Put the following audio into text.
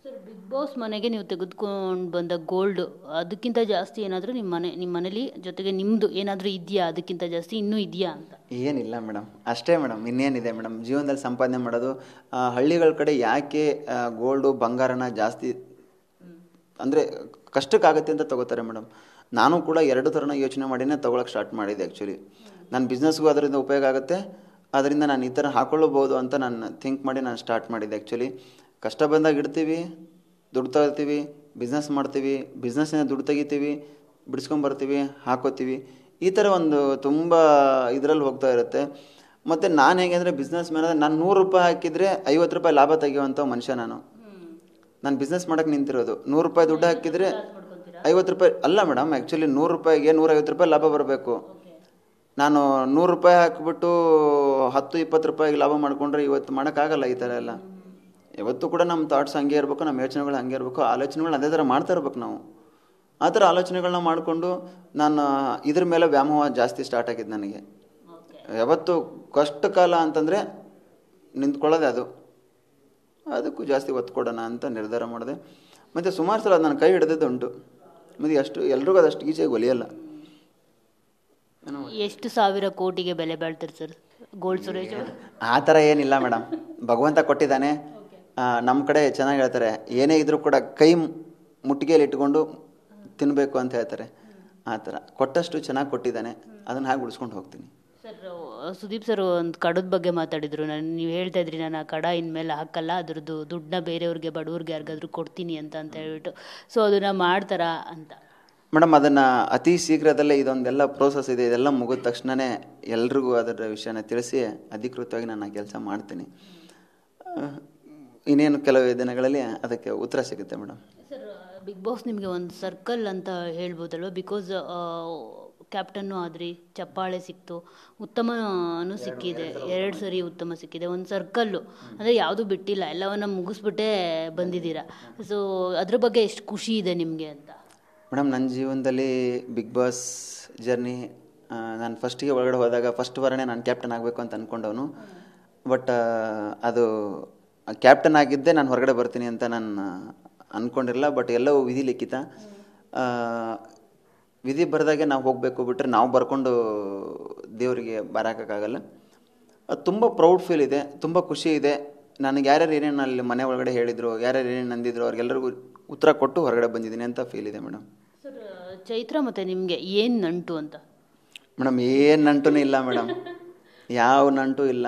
Sir, big boss ಮನೆಗೆ ನೀವು ತೆಗೆದುಕೊಂಡು ಬಂದ ಗೋಲ್ಡ್ ಅದಕ್ಕಿಂತ ಜಾಸ್ತಿ ಏನಾದರೂ ನಿಮ್ಮ ಮನೇಲಿ ಜೊತೆಗೆ ನಿಮ್ಮದು ಏನಾದರೂ ಇದೆಯಾ? ಅದಕ್ಕಿಂತ ಜಾಸ್ತಿ ಇನ್ನೂ ಇದೆಯಾ ಅಂತ? ಏನಿಲ್ಲ ಮೇಡಮ್, ಅಷ್ಟೇ ಮೇಡಮ್, ಇನ್ನೇನಿದೆ ಮೇಡಮ್ ಜೀವನದಲ್ಲಿ ಸಂಪಾದನೆ ಮಾಡೋದು. ಹಳ್ಳಿಗಳ ಕಡೆ ಯಾಕೆ ಗೋಲ್ಡು ಬಂಗಾರನ ಜಾಸ್ತಿ ಅಂದರೆ ಕಷ್ಟಕ್ಕಾಗತ್ತೆ ಅಂತ ತಗೋತಾರೆ ಮೇಡಮ್. ನಾನು ಕೂಡ ಎರಡು ಥರನ ಯೋಚನೆ ಮಾಡಿನೇ ತೊಗೊಳಕ್ಕೆ ಸ್ಟಾರ್ಟ್ ಮಾಡಿದ್ದೆ ಆ್ಯಕ್ಚುಲಿ. ನನ್ನ ಬಿಸ್ನೆಸ್ಗೂ ಅದರಿಂದ ಉಪಯೋಗ ಆಗುತ್ತೆ, ಅದರಿಂದ ನಾನು ಈ ಥರ ಹಾಕ್ಕೊಳ್ಳಬಹುದು ಅಂತ ನಾನು ಥಿಂಕ್ ಮಾಡಿ ನಾನು ಸ್ಟಾರ್ಟ್ ಮಾಡಿದ್ದೆ ಆ್ಯಕ್ಚುಲಿ. ಕಷ್ಟ ಬಂದಾಗ ಇಡ್ತೀವಿ, ದುಡ್ಡು ತಗೋತೀವಿ, ಬಿಸ್ನೆಸ್ ಮಾಡ್ತೀವಿ, ಬಿಸ್ನೆಸ್ಸಿಂದ ದುಡ್ಡು ತೆಗಿತೀವಿ, ಬಿಡಿಸ್ಕೊಂಬರ್ತೀವಿ, ಹಾಕೋತೀವಿ. ಈ ಥರ ಒಂದು ತುಂಬ ಇದರಲ್ಲಿ ಹೋಗ್ತಾ ಇರುತ್ತೆ. ಮತ್ತು ನಾನು ಹೇಗೆ ಅಂದರೆ ಬಿಸ್ನೆಸ್ ಮ್ಯಾನ್, ನಾನು 100 ರೂಪಾಯಿ ಹಾಕಿದರೆ 50 ರೂಪಾಯಿ ಲಾಭ ತೆಗೆಯುವಂಥ ಮನುಷ್ಯ ನಾನು. ನಾನು ಬಿಸ್ನೆಸ್ ಮಾಡೋಕ್ಕೆ ನಿಂತಿರೋದು. 100 ರೂಪಾಯಿ ದುಡ್ಡು ಹಾಕಿದರೆ 50 ರೂಪಾಯಿ ಅಲ್ಲ ಮೇಡಮ್, ಆ್ಯಕ್ಚುಲಿ 100 ರೂಪಾಯಿಗೆ 150 ರೂಪಾಯಿ ಲಾಭ ಬರಬೇಕು. ನಾನು 100 ರೂಪಾಯಿ ಹಾಕಿಬಿಟ್ಟು 10-20 ರೂಪಾಯಿಗೆ ಲಾಭ ಮಾಡಿಕೊಂಡ್ರೆ ಇವತ್ತು ಮಾಡೋಕ್ಕಾಗಲ್ಲ. ಈ ಥರ ಎಲ್ಲ ಯಾವತ್ತೂ ಕೂಡ ನಮ್ಮ ಥಾಟ್ಸ್ ಹಂಗೆ ಇರಬೇಕು, ನಮ್ಮ ಯೋಚನೆಗಳು ಹಂಗೆ ಇರಬೇಕು, ಆಲೋಚನೆಗಳು ಅದೇ ಥರ ಮಾಡ್ತಾ ಇರ್ಬೇಕು ನಾವು. ಆ ಥರ ಆಲೋಚನೆಗಳನ್ನ ಮಾಡಿಕೊಂಡು ನಾನು ಇದ್ರ ಮೇಲೆ ವ್ಯಾಮೋಹ ಜಾಸ್ತಿ ಸ್ಟಾರ್ಟ್ ಆಗಿದ್ದು ನನಗೆ. ಯಾವತ್ತು ಕಷ್ಟ ಕಾಲ ಅಂತಂದರೆ ನಿಂತ್ಕೊಳ್ಳೋದೆ ಅದು, ಅದಕ್ಕೂ ಜಾಸ್ತಿ ಒತ್ತು ಕೊಡೋಣ ಅಂತ ನಿರ್ಧಾರ ಮಾಡಿದೆ. ಮತ್ತು ಸುಮಾರು ಸಲ ನಾನು ಕೈ ಹಿಡಿದಿದ್ದುಂಟು. ಮತ್ತು ಅಷ್ಟು ಎಲ್ರಿಗೂ ಅದಷ್ಟು ಈಚೆಗೆ ಒಲಿಯಲ್ಲ. ಎಷ್ಟು ಸಾವಿರ ಕೋಟಿಗೆ ಬೆಲೆ ಬಾಳ್ತಾರೆ ಸರ್ ಗೋಲ್ಡ್ ಸುರೇಶ್? ಆ ಥರ ಏನಿಲ್ಲ ಮೇಡಮ್, ಭಗವಂತ ಕೊಟ್ಟಿದ್ದಾನೆ. ನಮ್ಮ ಕಡೆ ಚೆನ್ನಾಗಿ ಹೇಳ್ತಾರೆ, ಏನೇ ಇದ್ರೂ ಕೂಡ ಕೈ ಮುಟ್ಟಿಗೆಯಲ್ಲಿ ಇಟ್ಕೊಂಡು ತಿನ್ನಬೇಕು ಅಂತ ಹೇಳ್ತಾರೆ. ಆ ಥರ ಕೊಟ್ಟಷ್ಟು ಚೆನ್ನಾಗಿ ಕೊಟ್ಟಿದ್ದಾನೆ, ಅದನ್ನು ಹಾಗೆ ಉಳಿಸ್ಕೊಂಡು ಹೋಗ್ತೀನಿ. ಸರ್, ಸುದೀಪ್ ಸರ್ ಒಂದು ಕಡದ ಬಗ್ಗೆ ಮಾತಾಡಿದ್ರು. ನೀವು ಹೇಳ್ತಾ ಇದ್ರಿ, ನಾನು ಆ ಕಡ ಇನ್ಮೇಲೆ ಹಾಕಲ್ಲ, ಅದ್ರದ್ದು ದುಡ್ಡನ್ನ ಬೇರೆಯವ್ರಿಗೆ, ಬಡವ್ರಿಗೆ ಯಾರಿಗಾದ್ರೂ ಕೊಡ್ತೀನಿ ಅಂತ ಹೇಳ್ಬಿಟ್ಟು. ಸೊ ಅದನ್ನು ಮಾಡ್ತಾರಾ ಅಂತ? ಮೇಡಮ್, ಅದನ್ನು ಅತಿ ಶೀಘ್ರದಲ್ಲೇ ಇದೊಂದೆಲ್ಲ ಪ್ರೋಸೆಸ್ ಇದೆ, ಇದೆಲ್ಲ ಮುಗಿದ ತಕ್ಷಣವೇ ಎಲ್ರಿಗೂ ಅದರ ವಿಷಯನ ತಿಳಿಸಿ ಅಧಿಕೃತವಾಗಿ ನಾನು ಆ ಕೆಲಸ ಮಾಡ್ತೀನಿ. ಇನ್ನೇನು ಕೆಲವು ದಿನಗಳಲ್ಲಿ ಅದಕ್ಕೆ ಉತ್ತರ ಸಿಗುತ್ತೆ ಮೇಡಮ್. ಸರ್, ಬಿಗ್ ಬಾಸ್ ನಿಮಗೆ ಒಂದು ಸರ್ಕಲ್ ಅಂತ ಹೇಳ್ಬೋದಲ್ವ? ಬಿಕಾಸ್ ಕ್ಯಾಪ್ಟನ್ನು ಆದ್ರಿ, ಚಪ್ಪಾಳೆ ಸಿಕ್ತು, ಉತ್ತಮನೂ ಸಿಕ್ಕಿದೆ, 2 ಸರಿ ಉತ್ತಮ ಸಿಕ್ಕಿದೆ. ಒಂದು ಸರ್ಕಲ್ಲು ಅಂದರೆ ಯಾವುದೂ ಬಿಟ್ಟಿಲ್ಲ, ಎಲ್ಲವನ್ನ ಮುಗಿಸ್ಬಿಟ್ಟೇ ಬಂದಿದ್ದೀರಾ. ಸೊ ಅದ್ರ ಬಗ್ಗೆ ಎಷ್ಟು ಖುಷಿ ಇದೆ ನಿಮಗೆ ಅಂತ? ಮೇಡಮ್, ನನ್ನ ಜೀವನದಲ್ಲಿ ಬಿಗ್ ಬಾಸ್ ಜರ್ನಿ, ನಾನು ಫಸ್ಟಿಗೆ ಒಳಗಡೆ ಹೋದಾಗ ಫಸ್ಟ್ ವಾರನೇ ನಾನು ಕ್ಯಾಪ್ಟನ್ ಆಗಬೇಕು ಅಂತ ಅಂದ್ಕೊಂಡವನು. ಬಟ್ ಅದು ಕ್ಯಾಪ್ಟನ್ ಆಗಿದ್ದೇ ನಾನು ಹೊರಗಡೆ ಬರ್ತೀನಿ ಅಂತ ನಾನು ಅಂದ್ಕೊಂಡಿರಲಿಲ್ಲ. ಬಟ್ ಎಲ್ಲವೂ ವಿಧಿ ಲಿಖಿತ. ವಿಧಿ ಬರೆದಾಗೆ ನಾವು ಹೋಗಬೇಕು, ಬಿಟ್ಟರೆ ನಾವು ಬರ್ಕೊಂಡು ದೇವರಿಗೆ ಬರೋಕ್ಕಾಗಲ್ಲ. ಅದು ತುಂಬ ಪ್ರೌಡ್ ಫೀಲ್ ಇದೆ, ತುಂಬ ಖುಷಿ ಇದೆ. ನನಗೆ ಯಾರ್ಯಾರು ಏನೇನು ಅಲ್ಲಿ ಮನೆ ಒಳಗಡೆ ಹೇಳಿದರು, ಯಾರ್ಯಾರು ಏನೇನು ಅಂದಿದ್ರು, ಅವ್ರಿಗೆಲ್ಲರಿಗೂ ಉತ್ತರ ಕೊಟ್ಟು ಹೊರಗಡೆ ಬಂದಿದ್ದೀನಿ ಅಂತ ಫೀಲ್ ಇದೆ ಮೇಡಮ್. ಸರ್, ಚೈತ್ರ ಮತ್ತು ನಿಮಗೆ ಏನು ನಂಟು ಅಂತ? ಮೇಡಮ್, ಏನು ನಂಟೂ ಇಲ್ಲ ಮೇಡಮ್, ಯಾವ ನಂಟು ಇಲ್ಲ.